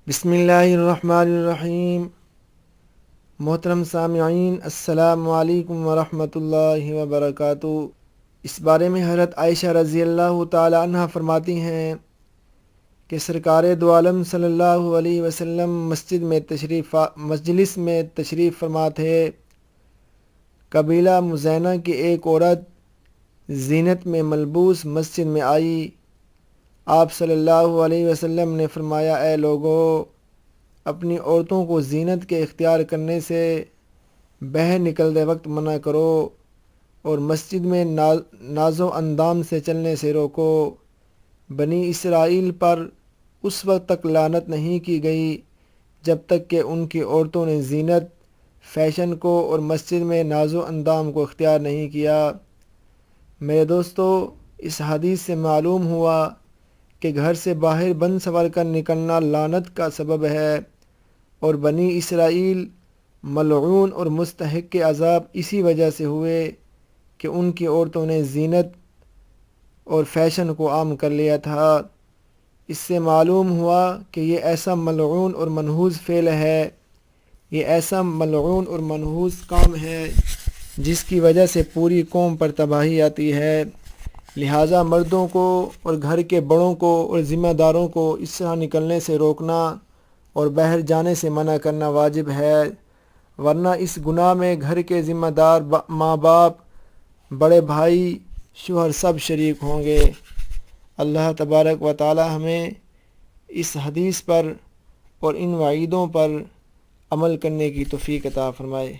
بسم اللہ الرحمن الرحیم۔ محترم سامعین، السلام علیکم ورحمۃ اللہ وبرکاتہ۔ اس بارے میں حضرت عائشہ رضی اللہ تعالی عنہ فرماتی ہیں کہ سرکار دو عالم صلی اللہ علیہ وسلم مجلس میں تشریف فرما تھے۔ قبیلہ مزینہ کی ایک عورت زینت میں ملبوس مسجد میں آئی۔ آپ صلی اللہ علیہ وسلم نے فرمایا، اے لوگو، اپنی عورتوں کو زینت کے اختیار کرنے سے باہر نکلتے وقت منع کرو اور مسجد میں ناز و اندام سے چلنے سے روکو۔ بنی اسرائیل پر اس وقت تک لعنت نہیں کی گئی جب تک کہ ان کی عورتوں نے زینت، فیشن کو اور مسجد میں ناز و اندام کو اختیار نہیں کیا۔ میرے دوستو، اس حدیث سے معلوم ہوا کہ گھر سے باہر بن سور کر نکلنا لعنت کا سبب ہے، اور بنی اسرائیل ملعون اور مستحق کے عذاب اسی وجہ سے ہوئے کہ ان کی عورتوں نے زینت اور فیشن کو عام کر لیا تھا۔ اس سے معلوم ہوا کہ یہ ایسا ملعون اور منحوس فعل ہے، یہ ایسا ملعون اور منحوس کام ہے جس کی وجہ سے پوری قوم پر تباہی آتی ہے۔ لہٰذا مردوں کو اور گھر کے بڑوں کو اور ذمہ داروں کو اس طرح نکلنے سے روکنا اور باہر جانے سے منع کرنا واجب ہے، ورنہ اس گناہ میں گھر کے ذمہ دار، ماں باپ، بڑے بھائی، شوہر سب شریک ہوں گے۔ اللہ تبارک و تعالی ہمیں اس حدیث پر اور ان وعیدوں پر عمل کرنے کی توفیق عطا فرمائے۔